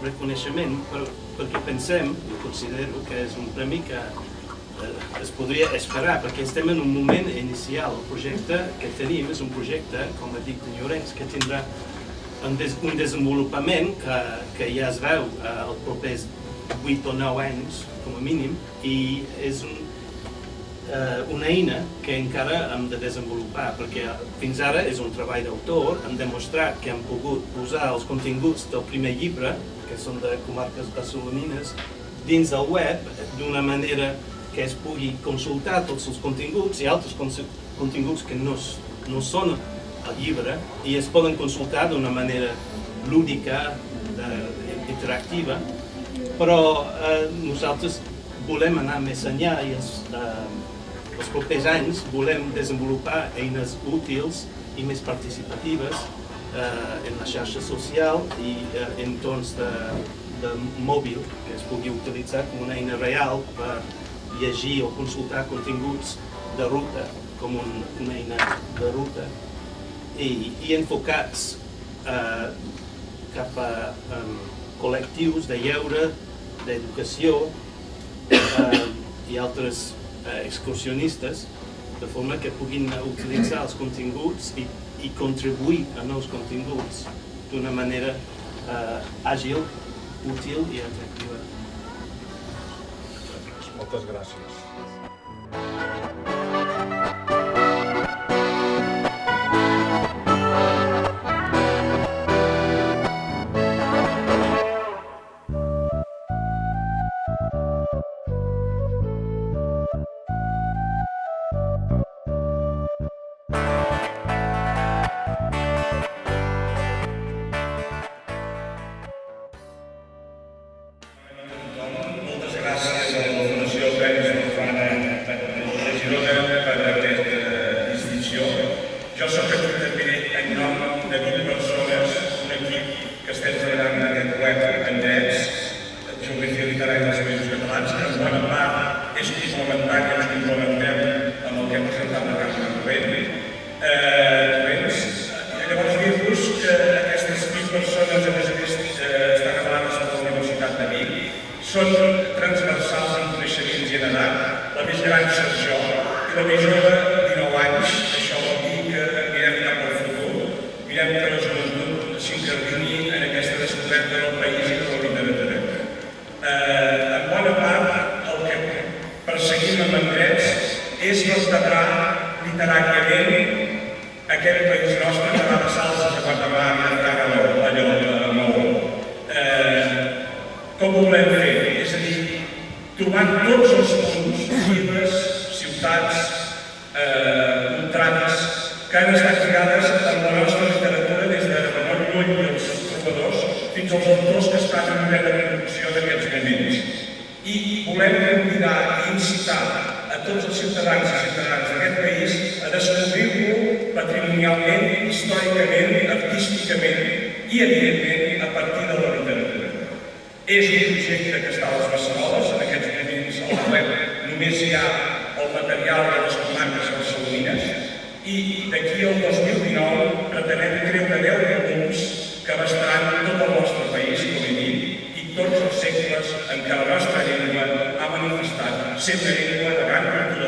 reconeixement perquè pensem, jo considero que és un premi que es podria esperar, perquè estem en un moment inicial. El projecte que tenim és un projecte, com ha dit Llorenç, que tindrà un desenvolupament que ja es veu els propers 8 o 9 anys, com a mínim, i és una eina que encara hem de desenvolupar, perquè fins ara és un treball d'autor, hem demostrat que hem pogut posar els continguts del primer llibre, que són de comarques barcelonines, dins del web d'una manera que es pugui consultar tots els continguts i altres continguts que no són al llibre i es poden consultar d'una manera lúdica, interactiva, però nosaltres volem anar més enllà i els propers anys volem desenvolupar eines útils i més participatives en la xarxa social i en entorns de mòbil que es pugui utilitzar com una eina real per llegir o consultar continguts de ruta, com una eina de ruta, i enfocats cap a col·lectius de lleure, d'educació i altres excursionistes, de forma que puguin utilitzar els continguts i contribuir a nous continguts d'una manera àgil, útil i atractiva. Moltes gràcies. Jo soc aquí també en nom de 20 persones, un equip que estem treballant en aquest web en drets, geografia literària dels països catalans, que en bona part és complementari, ens complementem amb el que hem presentat la Carme Rubén. Llavors dir-vos que aquestes 20 persones, a més, estan avalades per la Universitat de Vic, són transversals en coneixements i en edat, la més gran soc jo i la més jove 19 anys. Això vol dir que mirem cap al futur, mirem que la joventut s'incardini en aquesta descoberta del país i de la literatura. En bona part, el que perseguim amb en drets és vertebrar literàriament aquest país nostre que va de Salses a Guatemala i encara allò de Maó. Com ho volem fer? És a dir, trobant tots els punts, llibres, ciutats, contrades, que han estat creades en la nostra literatura des de Ramon Llull i els trobadors fins als autors que estan en plena producció d'aquests moments. I volem convidar i incitar a tots els ciutadans i ciutadanes d'aquest país a descobrir-lo patrimonialment, històricament, artísticament i, evidentment, a partir de la literatura. És un projecte que està a les Beceroles, en aquests moments al web només hi ha el material de les comarques barcelonines i d'aquí al 2019 pretenem treure 10 volums que abastaran tot el nostre país, com he dit, i tots els segles en què la nostra llengua ha manifestat sempre llengua de gran cultura